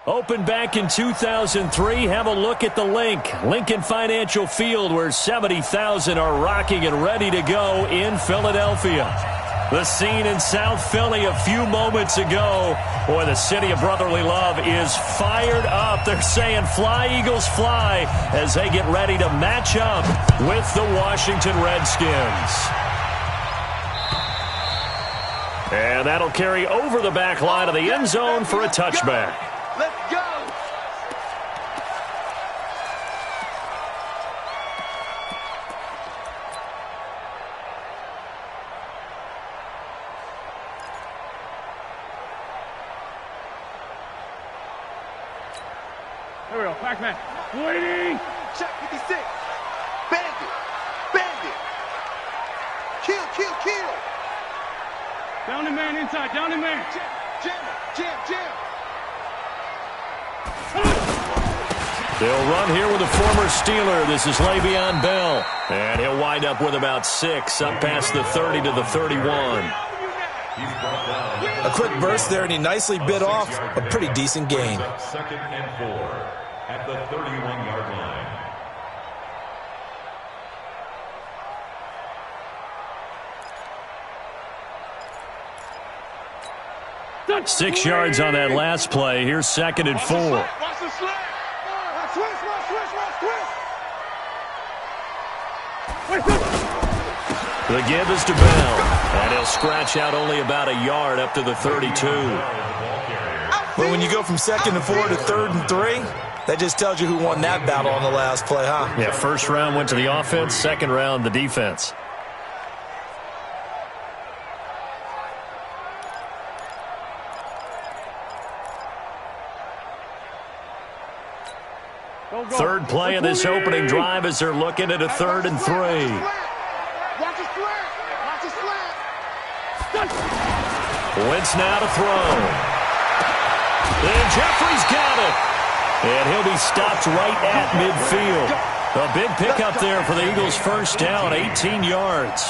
Opened back in 2003, have a look at the Lincoln Financial Field, where 70,000 are rocking and ready to go in Philadelphia. The scene in South Philly a few moments ago. Boy, the city of brotherly love is fired up. They're saying fly, Eagles, fly, as they get ready to match up with the Washington Redskins. And that'll carry over the back line of the end zone for a touchback. Let's go! Here we go, Pac-Man. Waiting! Check 56. Bandit. Bandit. Kill, kill, kill. Down and man inside, down and man. Jam. They'll run here with a former Steeler. This is Le'Veon Bell. And he'll wind up with about 6, up past the 30 to the 31. A quick burst there, and he nicely bit off a pretty decent gain. 2nd and 4 at the 31-yard line. 6 yards on that last play. Here's 2nd and 4. Watch the slant. The give is to Bell, and he'll scratch out only about a yard up to the 32. But when you go from 2nd and 4 to 3rd and 3, that just tells you who won that battle on the last play, huh? Yeah, first round went to the offense, second round the defense. Third play of this opening drive as they're looking at a 3rd and 3. Watch the slant. Watch the slant. Wentz now to throw. And Jeffrey's got it. And he'll be stopped right at midfield. A big pickup there for the Eagles' first down, 18 yards.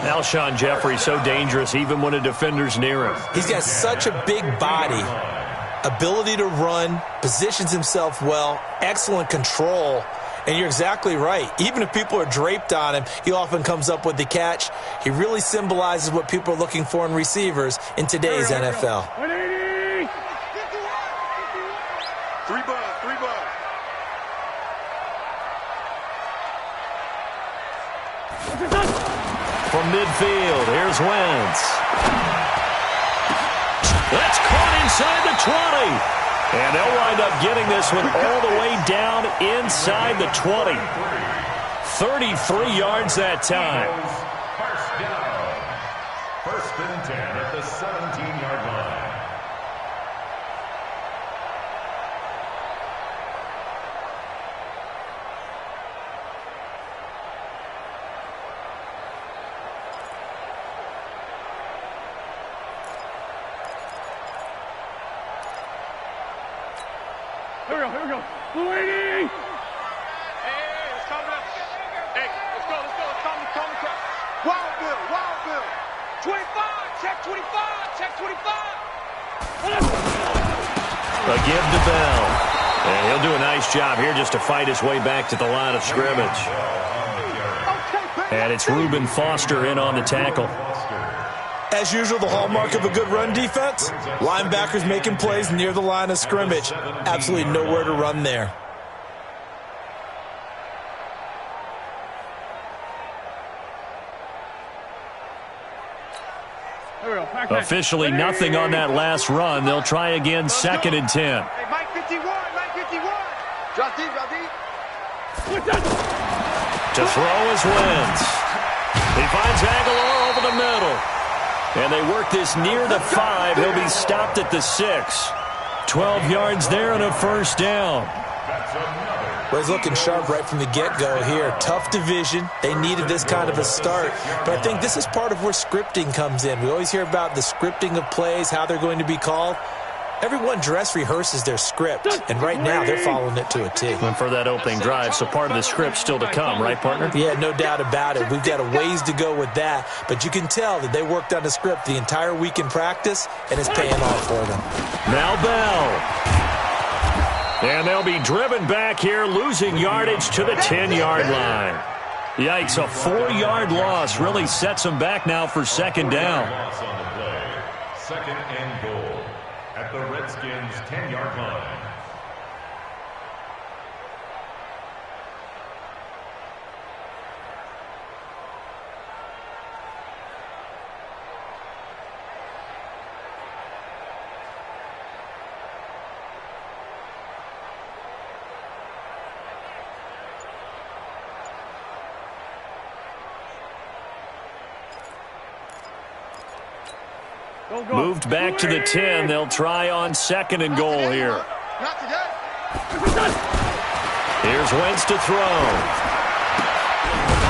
Alshon Jeffrey so dangerous even when a defender's near him. He's got such a big body, ability to run, positions himself well, excellent control. And you're exactly right. Even if people are draped on him, he often comes up with the catch. He really symbolizes what people are looking for in receivers in today's NFL. 180! 3 bucks. From midfield, here's Wentz. That's caught inside the 20. And they'll wind up getting this one all the way down inside the 20. 33 yards that time. First down. 1st and 10 at the 17-yard line. Here we go. Waiting! Hey, it's coming up. Hey, let's go. It's coming. Wild Bill. 25. Check 25. A give to Bell. And he'll do a nice job here just to fight his way back to the line of scrimmage. And it's Reuben Foster in on the tackle. As usual, the hallmark of a good run defense, linebackers making plays near the line of scrimmage. Absolutely nowhere to run there. Here we go, Pac-Man. Officially nothing on that last run. They'll try again, 2nd and 10. Hey, Mike 51. Drop deep. To throw is Wentz. He finds Aguilar over the middle. And they work this near the 5. He'll be stopped at the 6. 12 yards there and a first down. Well, he's looking sharp right from the get-go here. Tough division. They needed this kind of a start. But I think this is part of where scripting comes in. We always hear about the scripting of plays, how they're going to be called. Everyone dress rehearses their script, and right now they're following it to a T. And for that opening drive, so part of the script still to come, right, partner? Yeah, no doubt about it. We've got a ways to go with that, but you can tell that they worked on the script the entire week in practice, and it's paying off for them. Now Bell. And they'll be driven back here, losing yardage to the 10-yard line. Yikes, a 4-yard loss really sets them back now for second down. Loss on the play. Second and goal at the Redskins' 10-yard line. Moved back to the 10. They'll try on second and goal here. Here's Wentz to throw.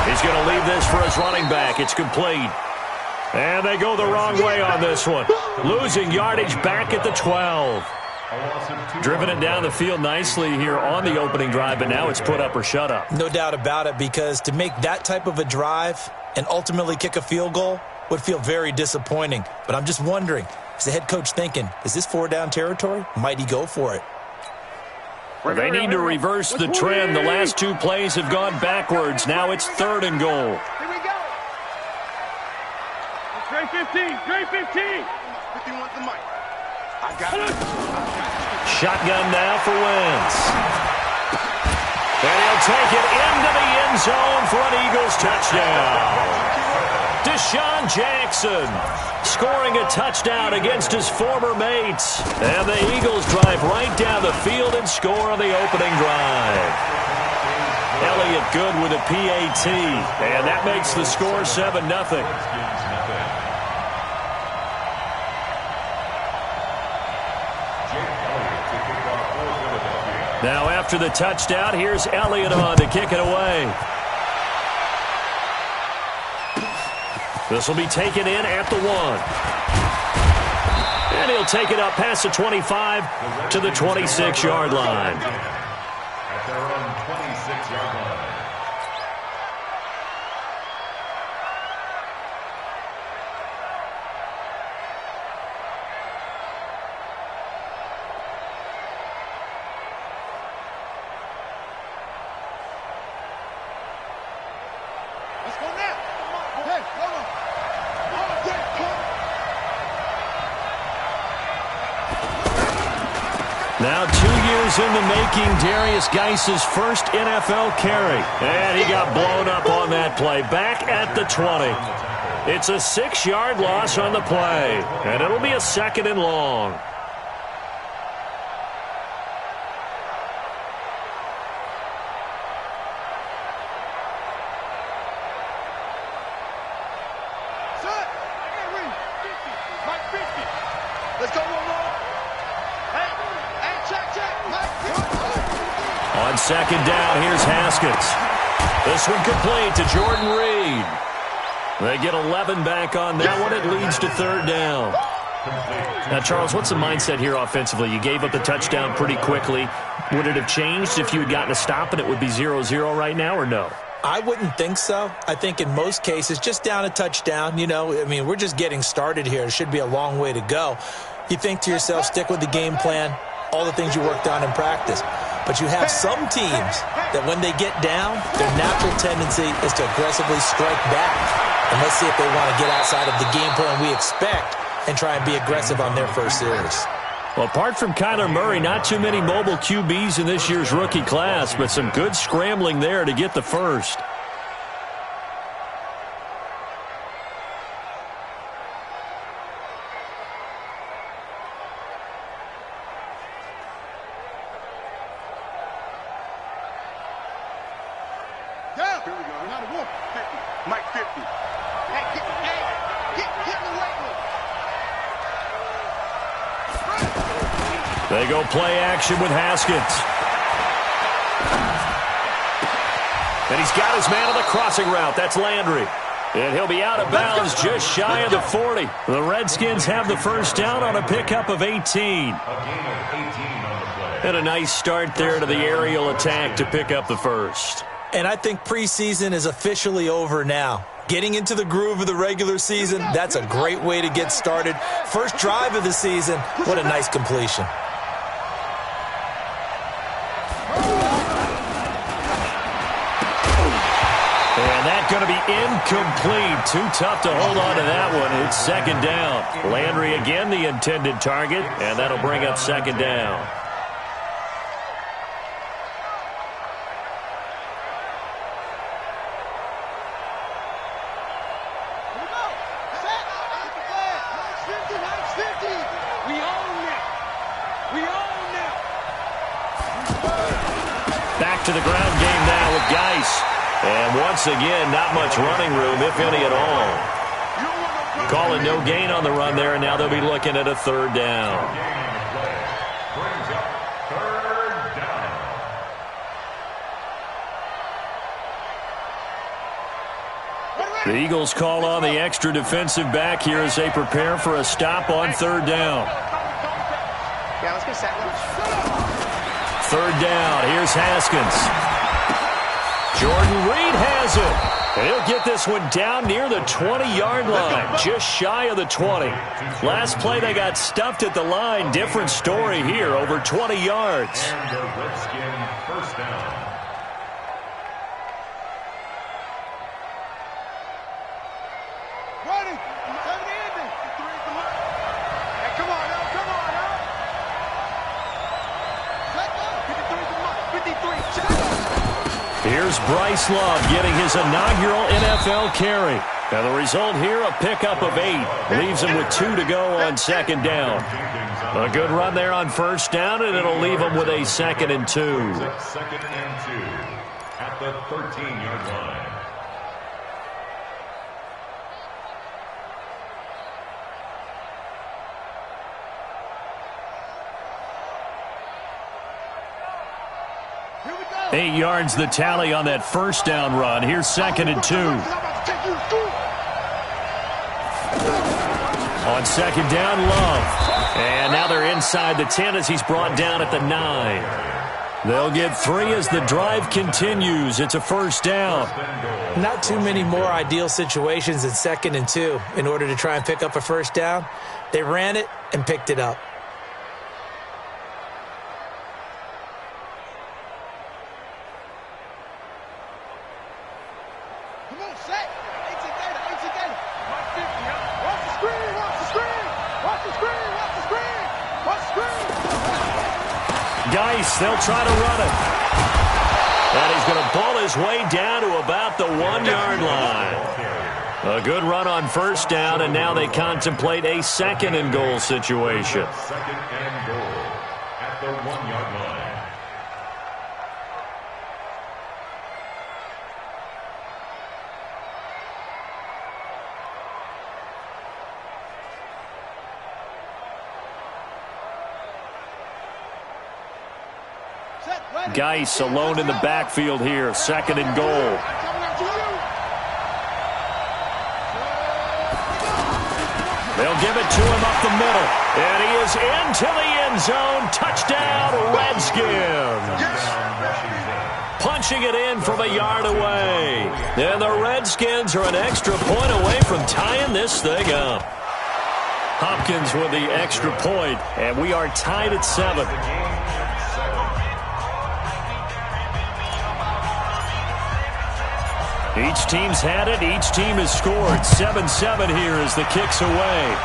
He's going to leave this for his running back. It's complete. And they go the wrong way on this one. Losing yardage back at the 12. Driven it down the field nicely here on the opening drive, but now it's put up or shut up. No doubt about it, because to make that type of a drive and ultimately kick a field goal would feel very disappointing. But I'm just wondering, is the head coach thinking, is this 4-down territory? Might he go for it? Well, they need to reverse the trend. The last two plays have gone backwards. Now it's third and goal. Here we go. Gray 15. Gray 15. 51's the mic. I got it. Shotgun now for Wentz. And he'll take it into the end zone for an Eagles touchdown. Deshaun Jackson scoring a touchdown against his former mates. And the Eagles drive right down the field and score on the opening drive. Elliott good with a PAT. And that makes the score 7-0. Now after the touchdown, here's Elliott on to kick it away. This will be taken in at the 1. And he'll take it up past the 25 to the 26-yard line. At their own 26-yard line. Let's go now. Hey, hold on. Now 2 years in the making, Darius Geis's first NFL carry. And he got blown up on that play. Back at the 20. It's a 6-yard loss on the play. And it'll be a second and long. Let's go one more. Hey, check. On second down, here's Haskins. This one complete to Jordan Reed. They get 11 back on that one. It leads to third down. Now, Charles, what's the mindset here offensively? You gave up the touchdown pretty quickly. Would it have changed if you had gotten a stop and it would be 0-0 right now, or no? I wouldn't think so. I think in most cases, just down a touchdown, we're just getting started here. It should be a long way to go. You think to yourself, stick with the game plan, all the things you worked on in practice. But you have some teams that when they get down, their natural tendency is to aggressively strike back. And let's see if they want to get outside of the game plan we expect and try and be aggressive on their first series. Well, apart from Kyler Murray, not too many mobile QBs in this year's rookie class, but some good scrambling there to get the first. Down. Here we go. Not a wolf. 50. Mike 50. Hey, get in the weight room. They go play action with Haskins. And he's got his man on the crossing route. That's Landry. And he'll be out of bounds just shy of the 40. The Redskins have the first down on a pickup of 18. A gain of 18 on the play. And a nice start there to the aerial attack to pick up the first. And I think preseason is officially over now. Getting into the groove of the regular season, that's a great way to get started. First drive of the season, what a nice completion. And that's going to be incomplete. Too tough to hold on to that one. It's second down. Landry again the intended target, and that'll bring up second down. Back to the ground game now with Geis. And once again, not much running room, if any at all. Calling no gain on the run there, and now they'll be looking at a third down. Brings up third down. The Eagles call on the extra defensive back here as they prepare for a stop on third down. Yeah, let's get set. Third down. Here's Haskins. Jordan Reed has it. And he'll get this one down near the 20-yard line, just shy of the 20. Last play, they got stuffed at the line. Different story here, over 20 yards. And the Redskin first down. Ready. Hey, come on, now. Come on, now. Let go. 53. Check. Here's Bryce Love getting his inaugural NFL carry. And the result here, a pickup of 8. Leaves him with 2 to go on second down. A good run there on first down, and it'll leave him with a 2nd and 2. Second and 2 at the 13-yard line. Here we go. 8 yards the tally on that first down run. Here's 2nd and 2. On second down, Love. And now they're inside the 10 as he's brought down at the 9. They'll get 3 as the drive continues. It's a first down. Not too many more ideal situations in 2nd and 2 in order to try and pick up a first down. They ran it and picked it up. Come on, set. 18 data. Watch the screen. Watch the screen. Geis, they'll try to run it. And he's going to pull his way down to about the 1-yard line. A good run on first down, and now they contemplate a 2nd and goal situation. Second and goal at the 1-yard line. Geis alone in the backfield here, 2nd and goal. They'll give it to him up the middle. And he is into the end zone. Touchdown, Redskins. Punching it in from a yard away. And the Redskins are an extra point away from tying this thing up. Hopkins with the extra point, and we are tied at 7. Each team's had it. Each team has scored. 7-7 here as the kick's away.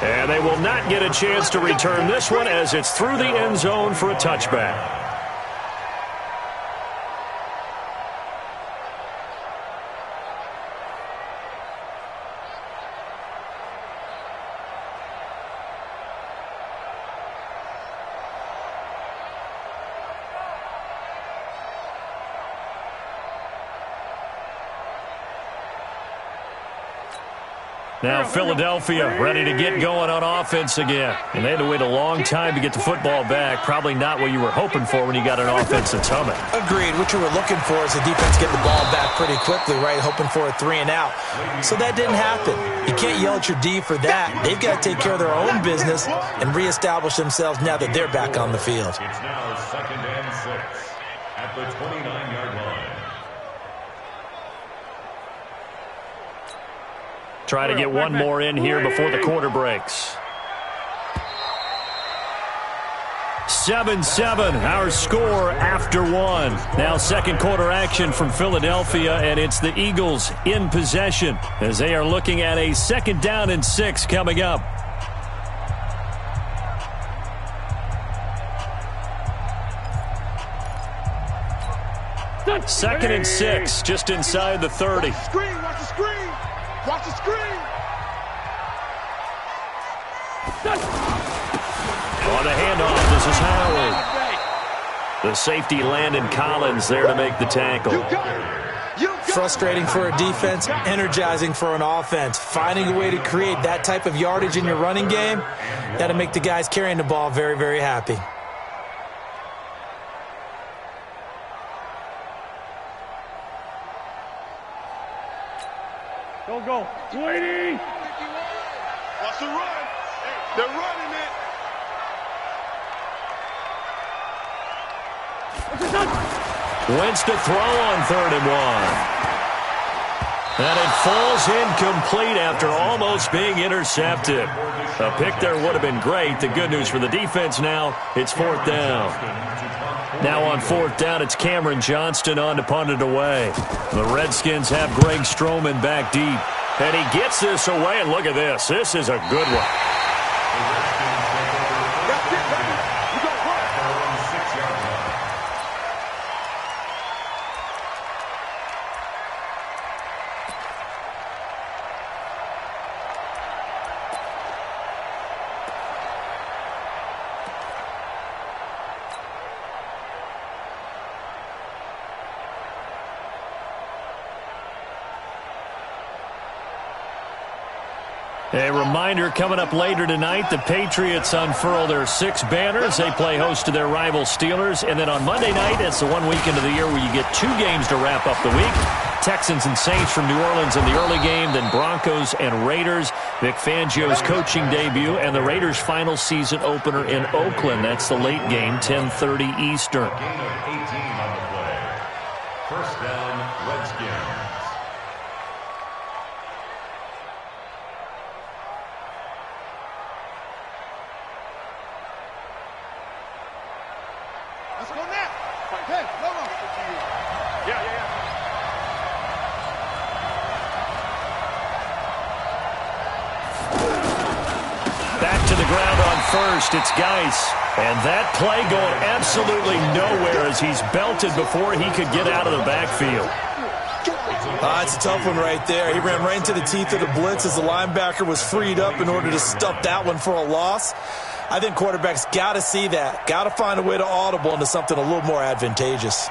And they will not get a chance to return this one as it's through the end zone for a touchback. Now Philadelphia ready to get going on offense again. And they had to wait a long time to get the football back. Probably not what you were hoping for when you got an offense that's humming. Agreed. What you were looking for is the defense get the ball back pretty quickly, right? Hoping for a 3 and out. So that didn't happen. You can't yell at your D for that. They've got to take care of their own business and reestablish themselves now that they're back on the field. It's now 2nd and 6 at the 29-yard line. Try to get one more in here before the quarter breaks. 7-7, our score after one. Now second quarter action from Philadelphia, and it's the Eagles in possession as they are looking at a 2nd down and 6 coming up. Second and 6, just inside the 30. Watch the screen, watch the screen. Watch the screen. On the handoff, this is Howard. The safety, Landon Collins, there to make the tackle. Frustrating for a defense, energizing for an offense. Finding a way to create that type of yardage in your running game, that'll make the guys carrying the ball very, very happy. Go. 20. Watch the run. They're running it. Wentz to throw on 3rd and 1. And it falls incomplete after almost being intercepted. A pick there would have been great. The good news for the defense now, it's 4th down. Now on 4th down, it's Cameron Johnston on to punt it away. The Redskins have Greg Stroman back deep. And he gets this away, and look at this. This is a good one. A reminder, coming up later tonight, the Patriots unfurl their 6 banners. They play host to their rival Steelers. And then on Monday night, it's the one weekend of the year where you get 2 games to wrap up the week. Texans and Saints from New Orleans in the early game, then Broncos and Raiders. Vic Fangio's coaching debut, and the Raiders' final season opener in Oakland. That's the late game, 10:30 Eastern. Gain of 18 on the play. 1st down, Redskins. Let's go now. Hey, no. Yeah. Back to the ground on 1st. It's Geis. And that play going absolutely nowhere as he's belted before he could get out of the backfield. It's a tough one right there. He ran right into the teeth of the blitz as the linebacker was freed up in order to stuff that one for a loss. I think quarterbacks got to see that. Got to find a way to audible into something a little more advantageous.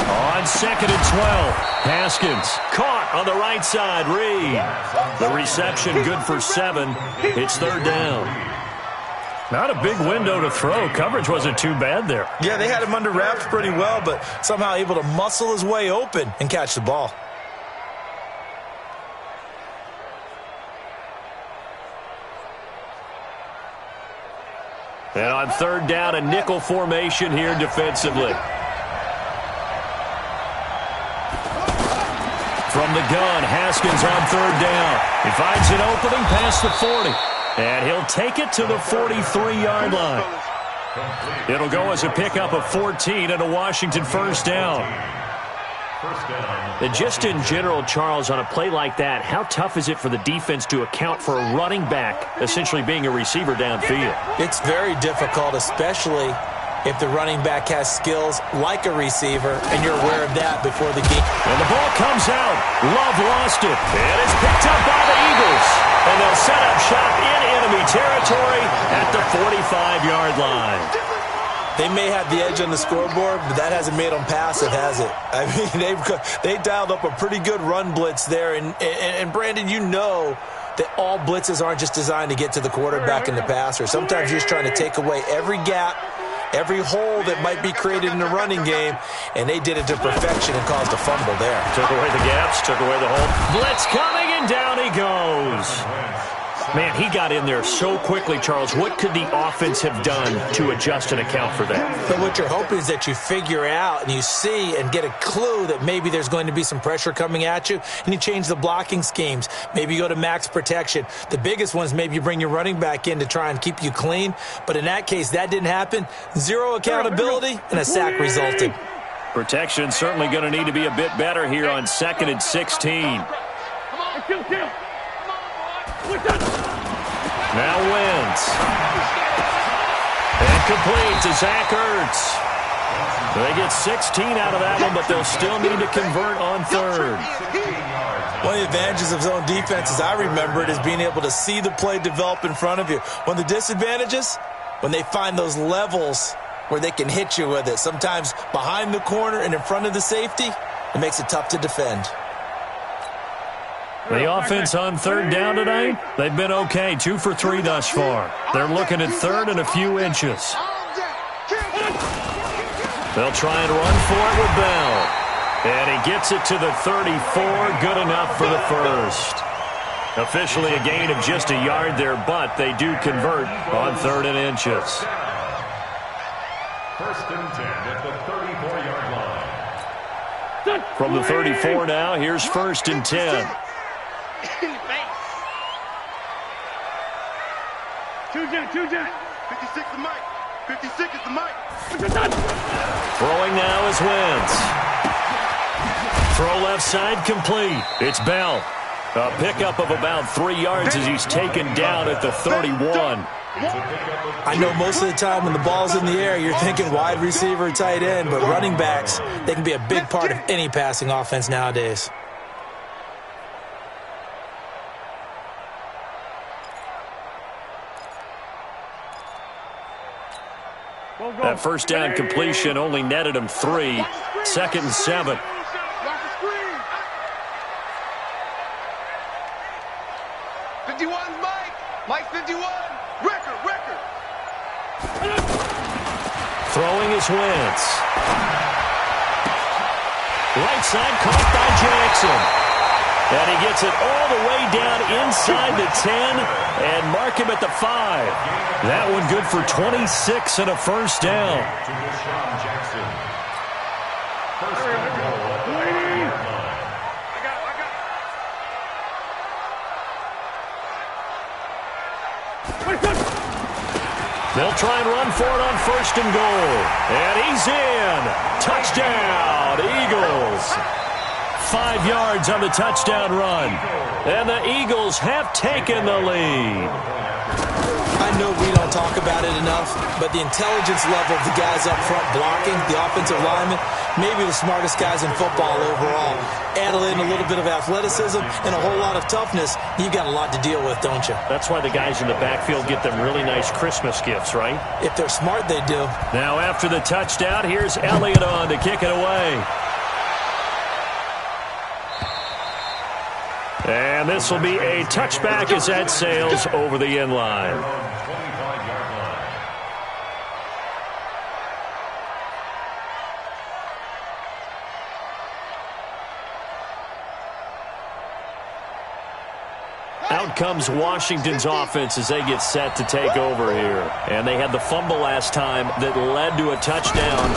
On 2nd and 12, Haskins caught on the right side. Reed, the reception good for 7. It's 3rd down. Not a big window to throw. Coverage wasn't too bad there. Yeah, they had him under wraps pretty well, but somehow able to muscle his way open and catch the ball. And on 3rd down, a nickel formation here defensively. From the gun, Haskins on 3rd down. He finds an opening past the 40. And he'll take it to the 43-yard line. It'll go as a pickup of 14 and a Washington 1st down. And just in general, Charles, on a play like that, how tough is it for the defense to account for a running back essentially being a receiver downfield? It's very difficult, especially if the running back has skills like a receiver, and you're aware of that before the game. And the ball comes out. Love lost it. And it's picked up by the Eagles. And they'll set up shop in enemy territory. territory at the 45-yard line. They may have the edge on the scoreboard, but that hasn't made them passive, has it? I mean, they dialed up a pretty good run blitz there. And Brandon, you know that all blitzes aren't just designed to get to the quarterback and the passer. Sometimes you're just trying to take away every gap, every hole that might be created in the running game, and they did it to perfection and caused a fumble there. Took away the gaps, took away the hole. Blitz coming, and down he goes. Man, he got in there so quickly, Charles. What could the offense have done to adjust and account for that? But what you're hoping is that you figure out and you see and get a clue that maybe there's going to be some pressure coming at you, and you change the blocking schemes. Maybe you go to max protection. The biggest one is maybe you bring your running back in to try and keep you clean. But in that case, that didn't happen. Zero accountability, and a sack resulted. Protection certainly going to need to be a bit better here on 2nd and 16. Now Wentz. And complete to Zach Ertz. They get 16 out of that one, but they'll still need to convert on third. One of the advantages of zone defense, as I remember it, is being able to see the play develop in front of you. One of the disadvantages, when they find those levels where they can hit you with it, sometimes behind the corner and in front of the safety, it makes it tough to defend. The offense on third down tonight, they've been okay, 2 for 3 thus far. They're looking at third and a few inches. They'll try and run for it with Bell. And he gets it to the 34, good enough for the first. Officially a gain of just a yard there, but they do convert on 3rd and inches. 1st and 10 at the 34-yard line. From the 34 now, here's 1st and 10. Two jet. 56 is Mike. 56 is the Mike. Throwing now is Wentz. Throw left side complete. It's Bell. A pickup of about 3 yards as he's taken down at the 31. I know most of the time when the ball's in the air, you're thinking wide receiver, tight end, but running backs, they can be a big part of any passing offense nowadays. That first down completion only netted him 3. 2nd and 7. Mike 51. Record. Throwing is Wentz. Right side caught by Jackson. And he gets it all the way down inside the 10 and mark him at the 5. That one good for 26 and a first down. They'll try and run for it on 1st and goal. And he's in. Touchdown, Eagles. 5 yards on the touchdown run. And the Eagles have taken the lead. I know we don't talk about it enough, but the intelligence level of the guys up front blocking, the offensive linemen, maybe the smartest guys in football overall. Add in a little bit of athleticism and a whole lot of toughness, you've got a lot to deal with, don't you? That's why the guys in the backfield get them really nice Christmas gifts, right? If they're smart, they do. Now after the touchdown, here's Elliott on to kick it away. And this will be a touchback as that sails over the end line. Out comes Washington's offense as they get set to take over here. And they had the fumble last time that led to a touchdown.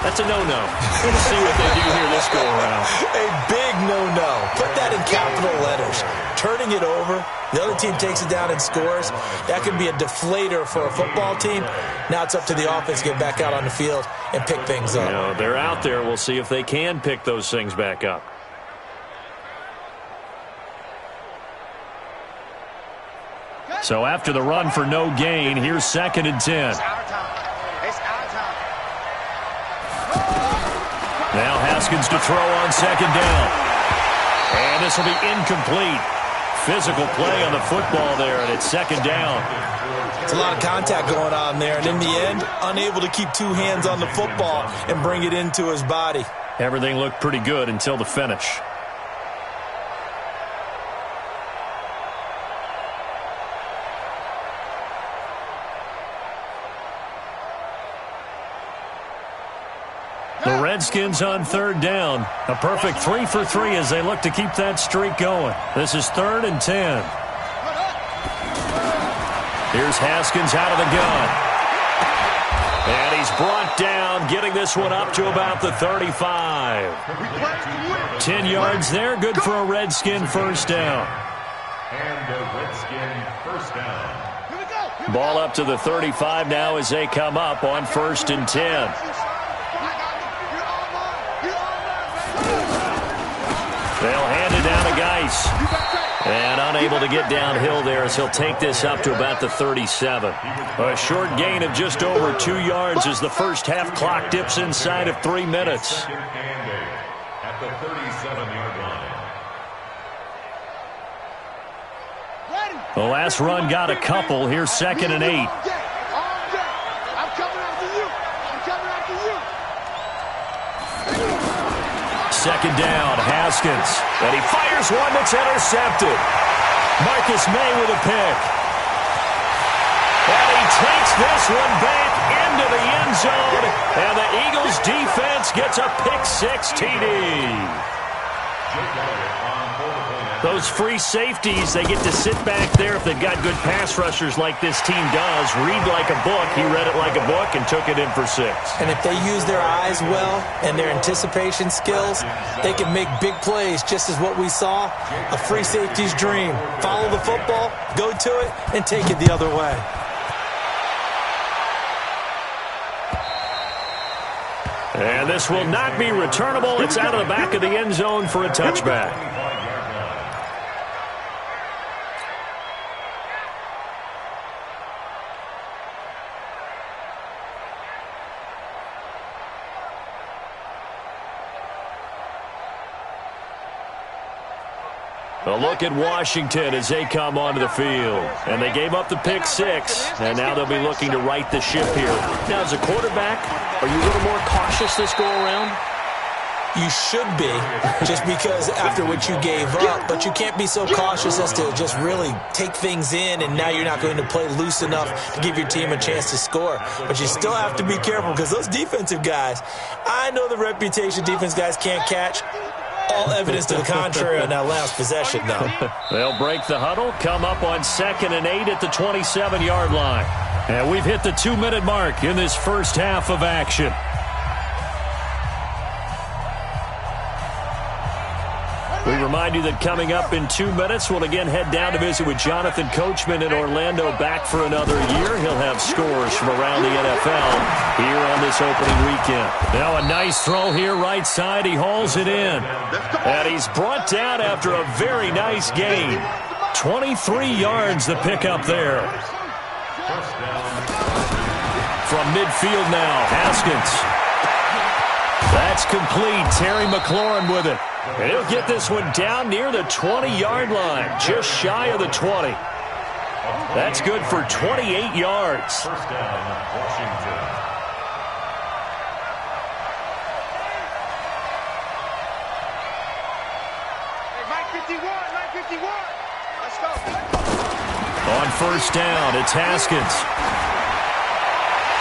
That's a no-no. We'll see what they do here this go-around. A big no-no. Put that in capital letters. Turning it over, the other team takes it down and scores. That can be a deflator for a football team. Now it's up to the offense to get back out on the field and pick things up. You know, they're out there. We'll see if they can pick those things back up. So after the run for no gain, here's 2nd and 10. Now Haskins to throw on 2nd down. And this will be incomplete. physical play on the football there, and it's second down. It's a lot of contact going on there, and in the end, unable to keep two hands on the football and bring it into his body. Everything looked pretty good until the finish. The Redskins on third down. A perfect 3 for 3 as they look to keep that streak going. This is 3rd and 10. Here's Haskins out of the gun. And he's brought down, getting this one up to about the 35. 10 yards there, good for a Redskin first down. And a Redskin first down. Ball up to the 35 now as they come up on 1st and 10. They'll hand it down to Geis. And unable to get downhill there as he'll take this up to about the 37. A short gain of just over 2 yards as the first half clock dips inside of 3 minutes. At the 37-yard line. The last run got a couple. Here's 2nd and 8. Second down, Haskins. And he fires one that's intercepted. Marcus May with a pick. And he takes this one back into the end zone. And the Eagles defense gets a pick-6 TD. Those free safeties, they get to sit back there if they've got good pass rushers like this team does. Read like a book. He read it like a book and took it in for 6. And if they use their eyes well and their anticipation skills, they can make big plays, just as what we saw. A free safety's dream. Follow the football, go to it, and take it the other way. And this will not be returnable. It's out of the back of the end zone for a touchback. A look at Washington as they come onto the field. And they gave up the pick-6, and now they'll be looking to right the ship here. Now, as a quarterback, are you a little more cautious this go-around? You should be, just because after what you gave up, but you can't be so cautious as to just really take things in, and now you're not going to play loose enough to give your team a chance to score. But you still have to be careful because those defensive guys, I know the reputation defense guys can't catch. All evidence to the contrary on that last possession, though. They'll break the huddle, come up on 2nd and 8 at the 27-yard line. And we've hit the 2-minute mark in this first half of action. We remind you that coming up in 2 minutes, we'll again head down to visit with Jonathan Coachman in Orlando, back for another year. He'll have scores from around the NFL here on this opening weekend. Now a nice throw here, right side. He hauls it in. And he's brought down after a very nice gain. 23 yards the pickup there. From midfield now, Haskins. That's complete. Terry McLaurin with it. And he'll get this one down near the 20-yard line, just shy of the 20. That's good for 28 yards. First down, Washington. Hey, 951. Let's go. On first down, it's Haskins.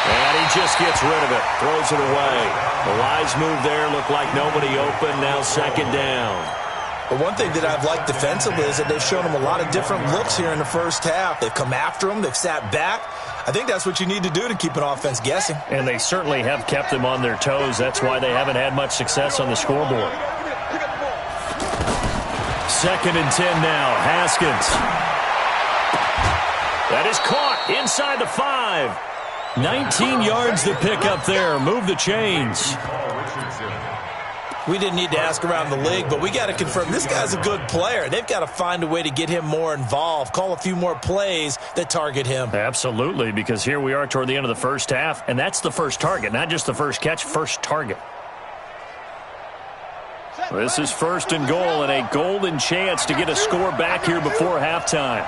And he just gets rid of it, throws it away. The wise move there, looked like nobody open, now 2nd down. But one thing that I've liked defensively is that they've shown him a lot of different looks here in the first half. They've come after him, they've sat back. I think that's what you need to do to keep an offense guessing. And they certainly have kept them on their toes. That's why they haven't had much success on the scoreboard. 2nd and 10 now, Haskins. That is caught inside the 5. 19 yards to pick up there. Move the chains. We didn't need to ask around the league, but we got to confirm this guy's a good player. They've got to find a way to get him more involved, call a few more plays that target him. Absolutely, because here we are toward the end of the first half, and that's the first target, not just the first catch, first target. This is 1st and goal and a golden chance to get a score back here before halftime.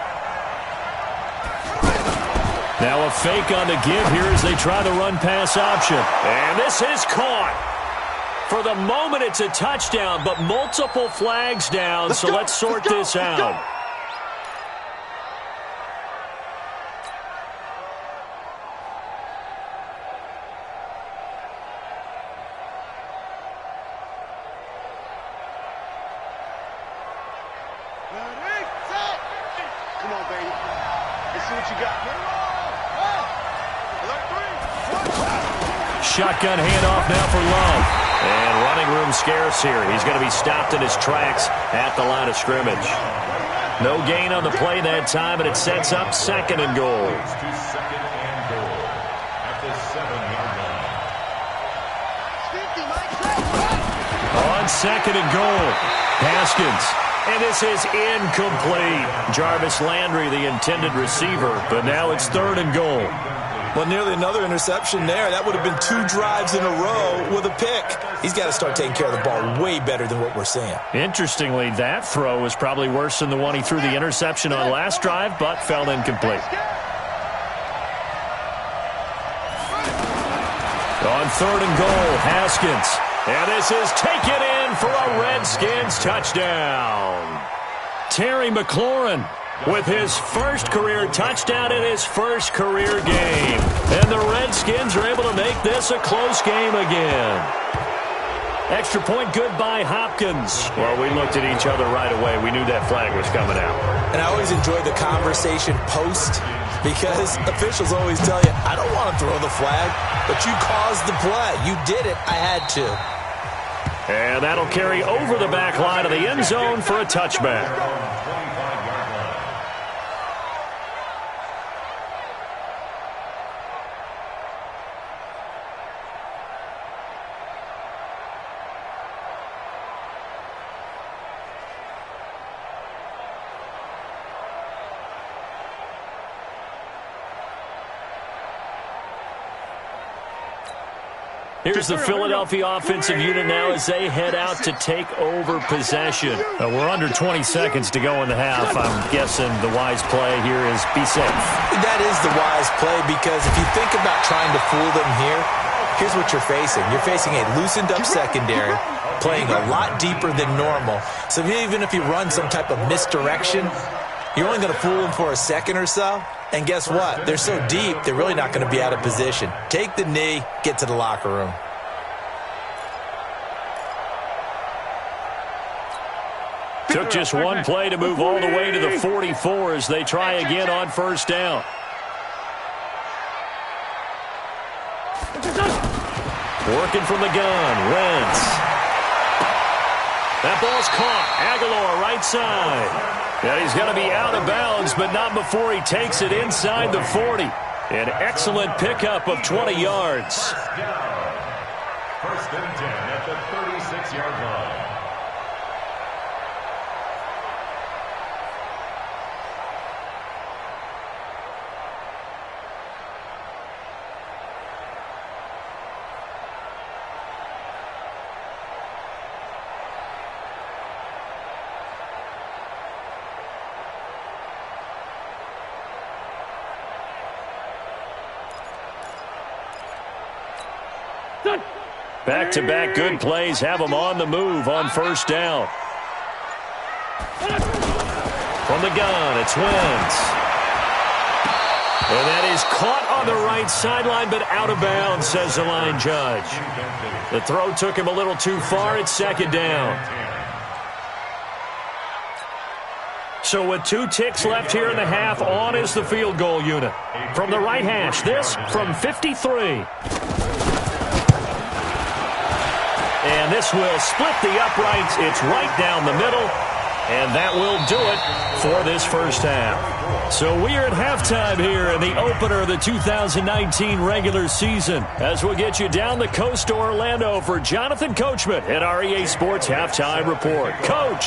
Now a fake on the give here as they try the run-pass option. And this is caught. For the moment, it's a touchdown, but multiple flags down, so let's sort this out. Come on, baby. Let's see what you got. Shotgun handoff now for Love. And running room scarce here. He's going to be stopped in his tracks at the line of scrimmage. No gain on the play that time, and it sets up 2nd and goal. On 2nd and goal, Haskins. And this is incomplete. Jarvis Landry, the intended receiver, but now it's 3rd and goal. Well, nearly another interception there. That would have been 2 drives in a row with a pick. He's got to start taking care of the ball way better than what we're seeing. Interestingly, that throw was probably worse than the one he threw the interception on last drive, but fell incomplete. On 3rd and goal, Haskins. And this is taken in for a Redskins touchdown. Terry McLaurin with his first career touchdown in his first career game. And the Redskins are able to make this a close game again. Extra point good by Hopkins. Well, we looked at each other right away. We knew that flag was coming out. And I always enjoy the conversation post because officials always tell you, I don't want to throw the flag, but you caused the play. You did it. I had to. And that'll carry over the back line of the end zone for a touchback. Here's the Philadelphia offensive unit now as they head out to take over possession. We're under 20 seconds to go in the half. I'm guessing the wise play here is be safe. That is the wise play because if you think about trying to fool them here, here's what you're facing. You're facing a loosened up secondary, playing a lot deeper than normal. So even if you run some type of misdirection, you're only going to fool them for a second or so. And guess what? They're so deep, they're really not going to be out of position. Take the knee, get to the locker room. Took just one play to move all the way to the 44 as they try again on 1st down. Working from the gun, Wentz. That ball's caught. Aguilar right side. And he's going to be out of bounds, but not before he takes it inside the 40. An excellent pickup of 20 yards. 1st and 10 at the 36-yard line. Back-to-back good plays have them on the move on 1st down. From the gun, it's Wentz. And that is caught on the right sideline, but out of bounds, says the line judge. The throw took him a little too far. It's 2nd down. So with 2 ticks left here in the half, on is the field goal unit. From the right hash, this from 53. And this will split the uprights. It's right down the middle. And that will do it for this 1st half. So we are at halftime here in the opener of the 2019 regular season. As we'll get you down the coast to Orlando for Jonathan Coachman at our EA Sports Halftime Report. Coach,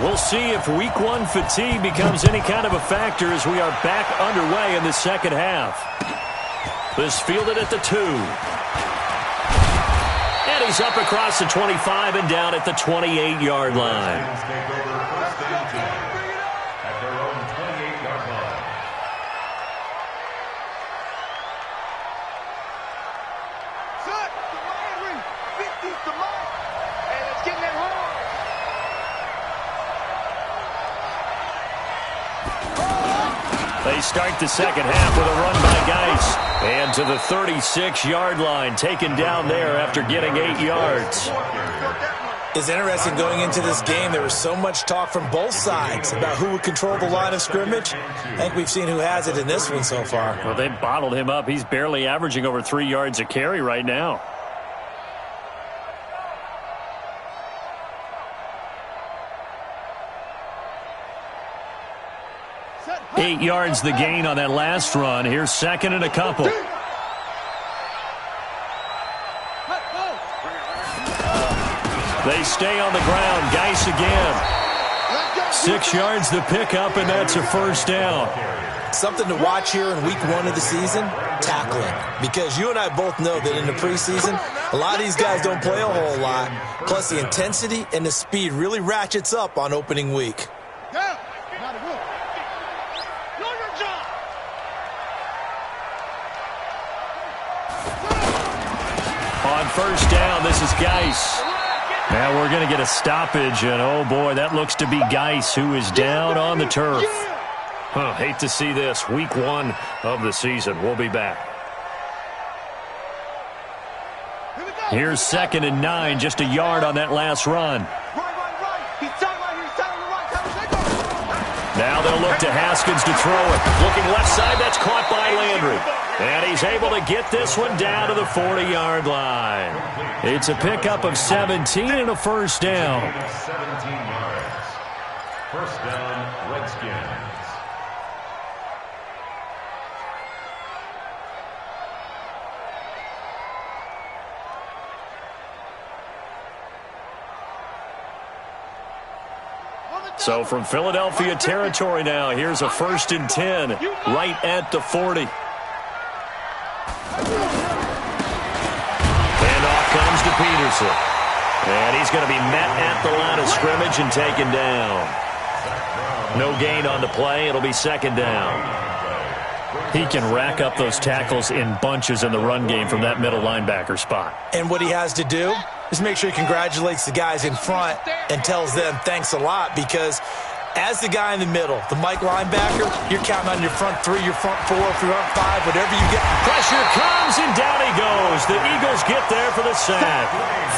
we'll see if Week 1 fatigue becomes any kind of a factor as we are back underway in the 2nd half. This fielded at the 2. And he's up across the 25 and down at the 28-yard line. Take over first and 10 at their own 28-yard line. Set. Kamari. 50 Kamari. Hey, let's get in that hole. They start the second half with a run by Geis. And to the 36-yard line, taken down there after getting 8 yards. It's interesting going into this game. There was so much talk from both sides about who would control the line of scrimmage. I think we've seen who has it in this one so far. Well, they bottled him up. He's barely averaging over 3 yards a carry right now. 8 yards the gain on that last run. Here's second and a couple. They stay on the ground. Geis again. 6 yards the pickup, and that's a first down. Something to watch here in week 1 of the season, tackling. Because you and I both know that in the preseason, a lot of these guys don't play a whole lot. Plus the intensity and the speed really ratchets up on opening week. On first down, this is Geis. Now we're going to get a stoppage, and oh boy, that looks to be Geis, who is down on the turf. Hate to see this. Week 1 of the season. We'll be back. Here's second and 9, just a yard on that last run. Now they'll look to Haskins to throw it. Looking left side, that's caught by Landry. And he's able to get this one down to the 40-yard line. It's a pickup of 17 and a first down. 17 yards. First down, Redskins. So from Philadelphia territory now, here's a first and 10 right at the 40. And off comes to Peterson. And he's going to be met at the line of scrimmage and taken down. No gain on the play. It'll be second down. He can rack up those tackles in bunches in the run game from that middle linebacker spot. And what he has to do is make sure he congratulates the guys in front and tells them thanks a lot, because as the guy in the middle, the Mike linebacker, you're counting on your front 3, your front 4, your front 5, whatever you get. Pressure comes, and down he goes. The Eagles get there for the sack.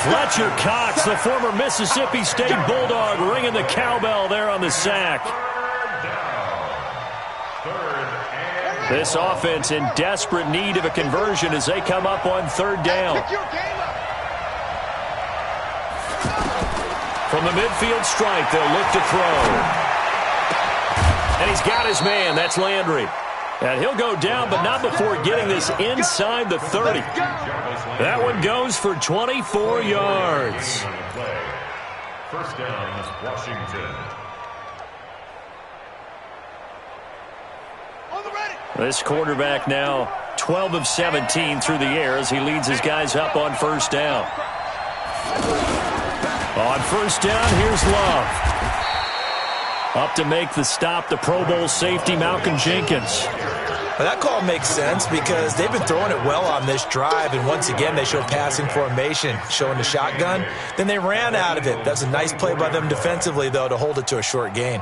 Fletcher Cox, the former Mississippi State Bulldog, ringing the cowbell there on the sack. This offense in desperate need of a conversion as they come up on third down. From the midfield stripe, they'll look to throw. And he's got his man. That's Landry. And he'll go down, but not before getting this inside the 30. That one goes for 24 yards. First down, Washington. This quarterback now 12 of 17 through the air as he leads his guys up on first down. On first down, here's Love. Up to make the stop, the Pro Bowl safety, Malcolm Jenkins. Well, that call makes sense because they've been throwing it well on this drive, and once again they show passing formation, showing the shotgun. Then they ran out of it. That's a nice play by them defensively, though, to hold it to a short gain.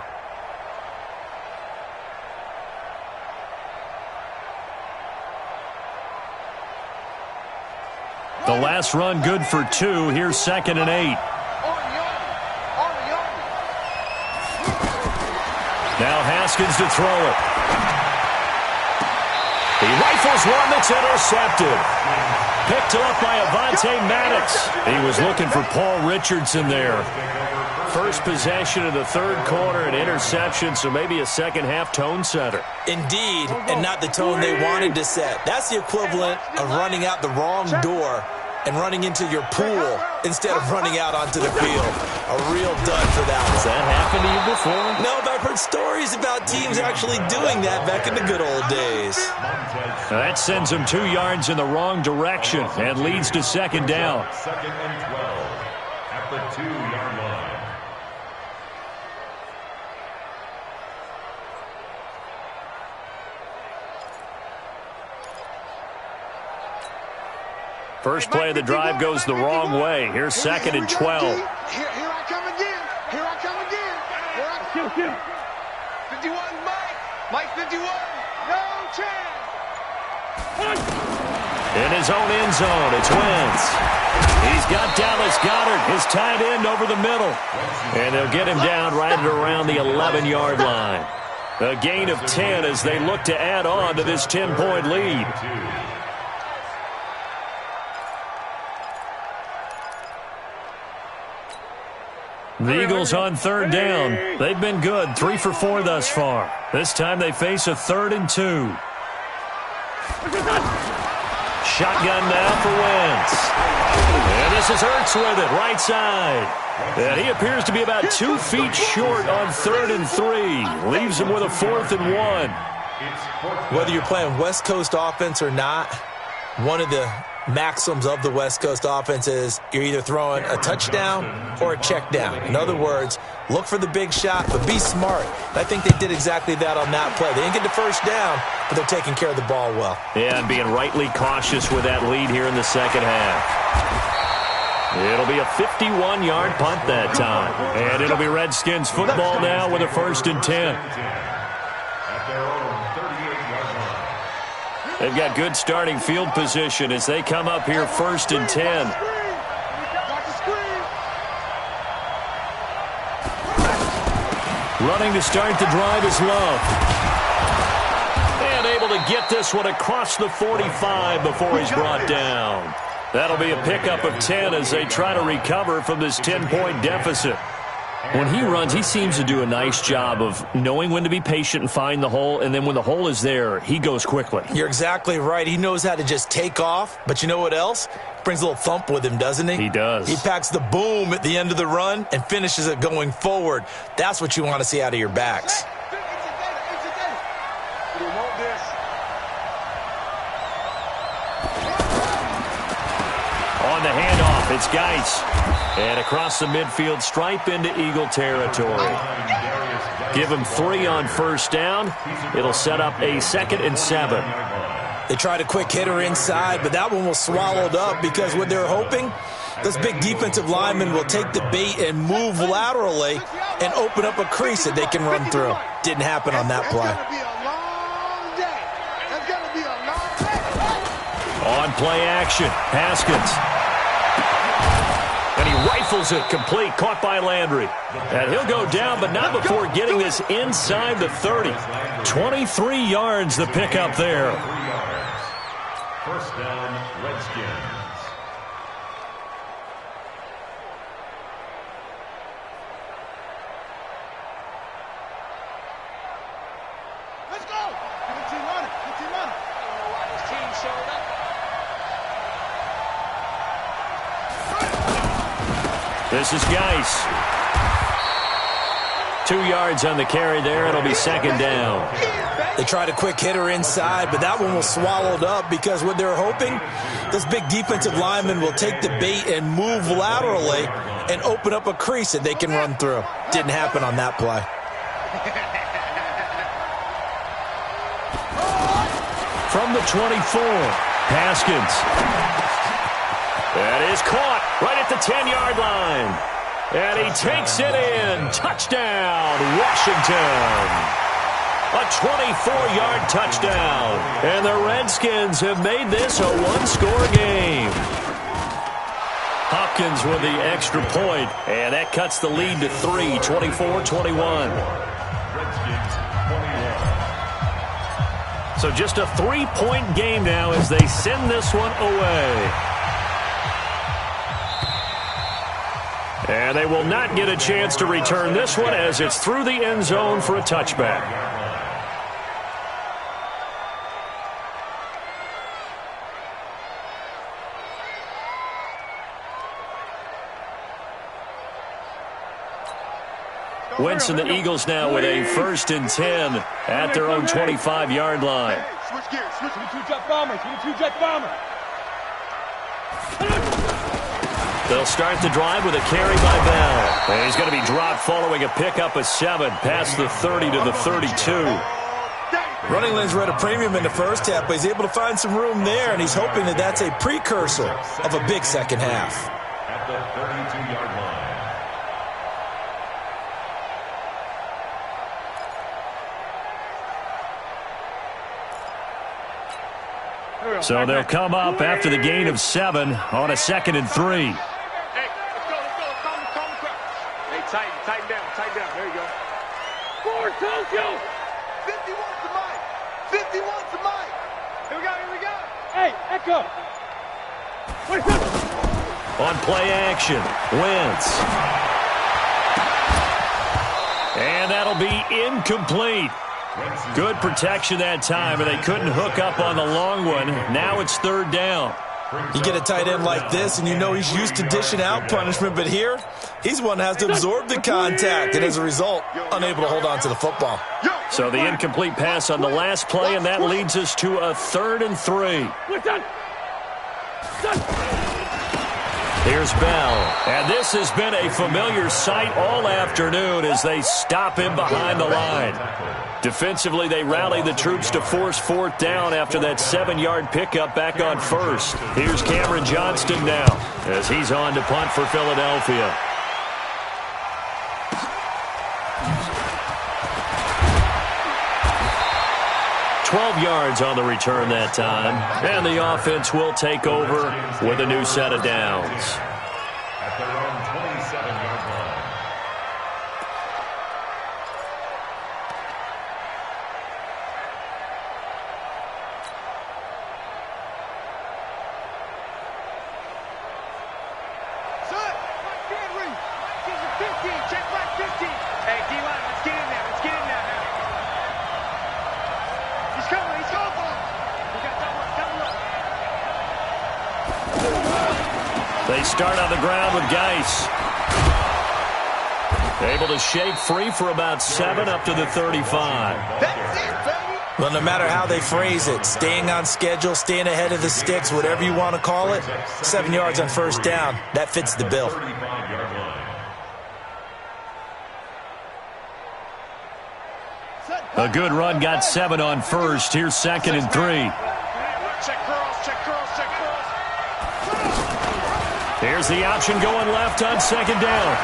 The last run good for 2. Here's second and 8. Now Haskins to throw it. He rifles one that's intercepted. Picked up by Avonte Maddox. He was looking for Paul Richardson there. First possession of the third quarter, an interception, so maybe a second-half tone setter. Indeed, and not the tone they wanted to set. That's the equivalent of running out the wrong door and running into your pool instead of running out onto the field. A real dud for that one. Has that happened to you before? No, but I've heard stories about teams actually doing that back in the good old days. That sends him 2 yards in the wrong direction and leads to second down. Second and 12 at the 2-yard line. First play of the drive goes the wrong way. Here's second and 12. Here I come again. Here I come again. Here I come. 51, Mike. Mike 51. No chance. In his own end zone, it's Wentz. He's got Dallas Goedert, his tight end, over the middle. And they'll get him down right at around the 11-yard line. A gain of 10 as they look to add on to this 10-point lead. The Eagles on third down. They've been good, 3 for 4 thus far. This time they face a 3rd and 2. Shotgun now for Wentz. And this is Hurts with it, right side. And he appears to be about 2 feet short on 3rd and 3. Leaves him with a 4th and 1. Whether you're playing West Coast offense or not, one of the maxims of the West Coast offense is you're either throwing a touchdown or a check down. In other words, look for the big shot, but be smart. And I think they did exactly that on that play. They didn't get the first down, but they're taking care of the ball well. Yeah, and being rightly cautious with that lead here in the second half. It'll be a 51-yard punt that time. And it'll be Redskins football now with a 1st and 10. They've got good starting field position as they come up here 1st and 10. Running to start the drive is Love. And able to get this one across the 45 before he's brought down. That'll be a pickup of 10 as they try to recover from this 10-point deficit. When he runs, he seems to do a nice job of knowing when to be patient and find the hole, and then when the hole is there, he goes quickly. You're exactly right. He knows how to just take off, but you know what else? Brings a little thump with him, doesn't he? He does. He packs the boom at the end of the run and finishes it going forward. That's what you want to see out of your backs. On the handoff, it's Geis. And across the midfield stripe into Eagle territory. Give him 3 on first down. It'll set up a 2nd and 7. They tried a quick hitter inside, but that one was swallowed up because what they're hoping, those big defensive linemen will take the bait and move laterally and open up a crease that they can run through. Didn't happen on that play. On play action, Haskins. And he rifles it complete, caught by Landry. And he'll go down, but not before getting this inside the 30. 23 yards the pickup there. First down, Redskins. Let's go! Get the team on it. Get the team on it. I don't know why this team showed up. This is Geis. 2 yards on the carry there. It'll be 2nd down. They tried a quick hitter inside, but that one was swallowed up because what they're hoping, those big defensive linemen will take the bait and move laterally and open up a crease that they can run through. Didn't happen on that play. From the 24, Haskins. That is caught right at the 10-yard line. And he takes it in. Touchdown, Washington. A 24-yard touchdown. And the Redskins have made this a one-score game. Hopkins with the extra point, and that cuts the lead to 3, 24-21. So just a 3-point game now as they send this one away. And they will not get a chance to return this one as it's through the end zone for a touchback. Wentz and the Eagles now with a 1st and 10 at their own 25-yard line. Switch gears. Switch. Two jet bombers. Two jet bombers. They'll start the drive with a carry by Bell. And he's going to be dropped following a pickup of 7 past the 30 to the 32. Running lanes were at a premium in the first half, but he's able to find some room there, and he's hoping that that's a precursor of a big second half. At the 32-yard line. So they'll come up after the gain of 7 on a 2nd and 3. Hey, let's go. Calm the crowd. Hey, tighten down. There you go. Forward, Tokyo. 50 wants the mic. 50 wants the mic. Here we go. Hey, Echo. Wait, On play action, Wentz. And that'll be incomplete. Good protection that time, and they couldn't hook up on the long one. Now it's 3rd down. You get a tight end like this, and you know he's used to dishing out punishment, but here, he's one that has to absorb the contact, and as a result, unable to hold on to the football. So the incomplete pass on the last play, and that leads us to a 3rd and 3. Here's Bell, and this has been a familiar sight all afternoon as they stop him behind the line. Defensively, they rally the troops to force 4th down after that 7-yard pickup back on 1st. Here's Cameron Johnston now as he's on to punt for Philadelphia. $12 yards on the return that time, and the offense will take over with a new set of downs. At their own 27-yard line. Son, Mike Henry. Mike 15. Check Mike 15. Hey, D-line, let's get in there. Now. He's coming. He's going for him. We got double up. They start on the ground with Geis. Able to shake free for about 7 up to the 35. That's it, baby. Well, no matter how they phrase it, staying on schedule, staying ahead of the sticks, whatever you want to call it, 7 yards on 1st down, that fits the bill. 35-yard line. A good run got 7 on 1st. Here's 2nd and 3. Check curls. Here's the option going left on 2nd down.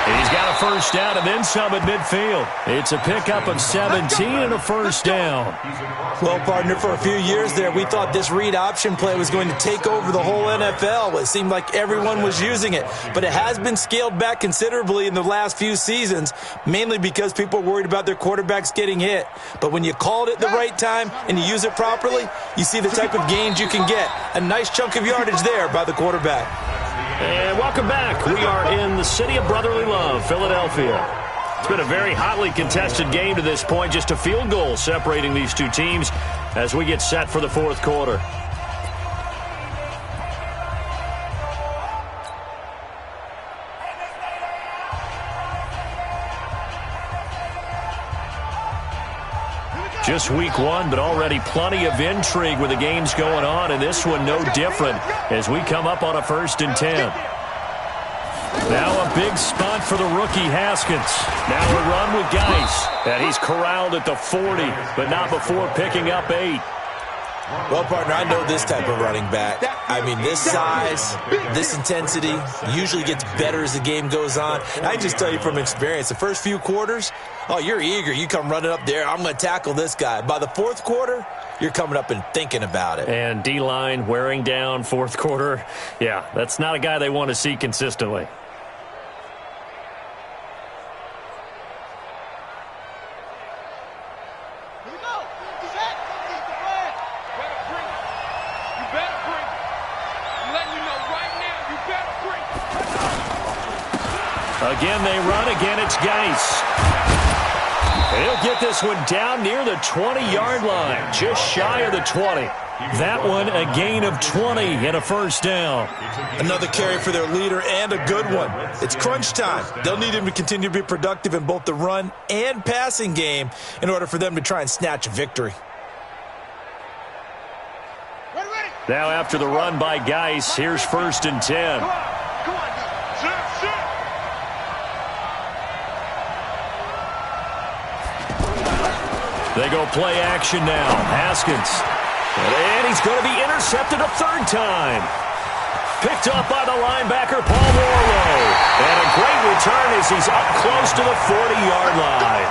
He's got a 1st down and then some at midfield. It's a pickup of 17 and a 1st down. Well, partner, for a few years there, we thought this read option play was going to take over the whole NFL. It seemed like everyone was using it. But it has been scaled back considerably in the last few seasons, mainly because people are worried about their quarterbacks getting hit. But when you call it at the right time and you use it properly, you see the type of gains you can get. A nice chunk of yardage there by the quarterback. And welcome back. We are in the city of brotherly love, Philadelphia. It's been a very hotly contested game to this point. Just a field goal separating these two teams as we get set for the 4th quarter. Just week 1, but already plenty of intrigue with the games going on, and this one no different as we come up on a 1st and 10. Now a big spot for the rookie Haskins. Now a run with Geis, and he's corralled at the 40, but not before picking up 8. Well, partner, I know this type of running back. I mean, this size, this intensity usually gets better as the game goes on. And I just tell you from experience, the first few quarters, oh, you're eager. You come running up there, I'm going to tackle this guy. By the 4th quarter, you're coming up and thinking about it. And D-line wearing down 4th quarter. Yeah, that's not a guy they want to see consistently. Again, they run. Again, it's Geis. And he'll get this one down near the 20-yard line, just shy of the 20. That one a gain of 20 and a first down. Another carry for their leader and a good one. It's crunch time. They'll need him to continue to be productive in both the run and passing game in order for them to try and snatch a victory. Now after the run by Geis, here's 1st and 10. Come on. Sit. They go play action now. Haskins. And he's going to be intercepted a 3rd time. Picked up by the linebacker, Paul Warlow. And a great return as he's up close to the 40-yard line.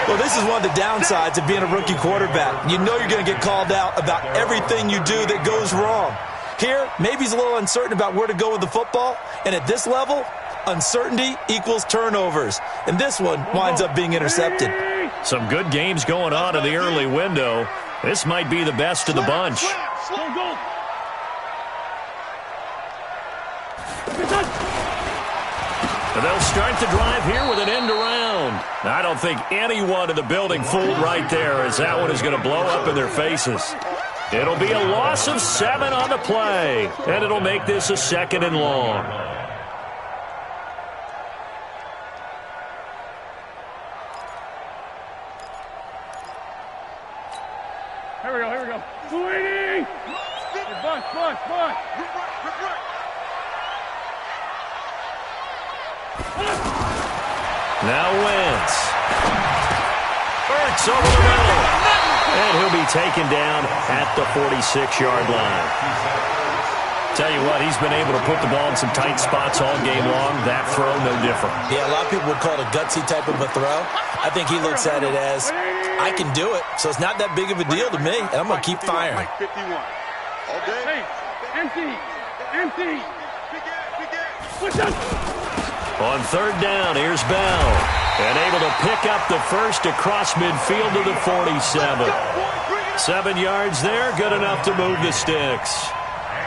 Well, this is one of the downsides of being a rookie quarterback. You know you're going to get called out about everything you do that goes wrong. Here, maybe he's a little uncertain about where to go with the football. And at this level, uncertainty equals turnovers. And this one winds up being intercepted. Some good games going on in the early window. This might be the best of the bunch. And they'll start the drive here with an end around. I don't think anyone in the building fooled right there, as that one is going to blow up in their faces. It'll be a loss of 7 on the play, and it'll make this a 2nd and long. Here we go. Sweetie! Bunch. Now Wentz. Burks over the middle. And he'll be taken down at the 46-yard line. Tell you what, he's been able to put the ball in some tight spots all game long. That throw, no different. Yeah, a lot of people would call it a gutsy type of a throw. I think he looks at it as, I can do it, so it's not that big of a deal to me, and I'm going to keep firing. Hey, empty. On 3rd down, here's Bell. And able to pick up the first across midfield to the 47. 7 yards there, good enough to move the sticks.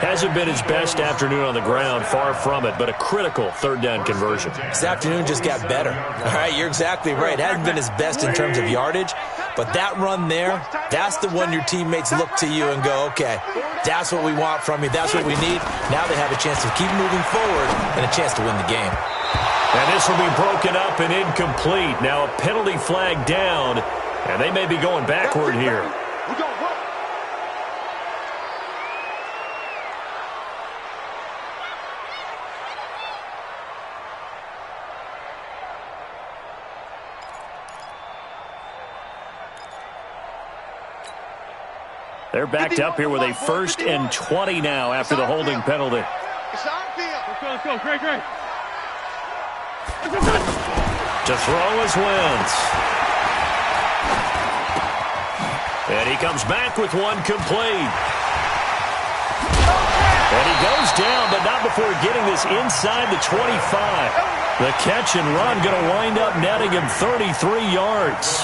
Hasn't been his best afternoon on the ground, far from it, but a critical 3rd down conversion. This afternoon just got better. All right, you're exactly right. Hasn't been his best in terms of yardage, but that run there, that's the one your teammates look to you and go, okay, that's what we want from you. That's what we need. Now they have a chance to keep moving forward and a chance to win the game. And this will be broken up and incomplete. Now a penalty flag down, and they may be going backward here. They're backed up here with a 1st and 20 now after the holding penalty. Let's go. Great. To throw is Wentz. And he comes back with one complete. And he goes down, but not before getting this inside the 25. The catch and run going to wind up netting him 33 yards.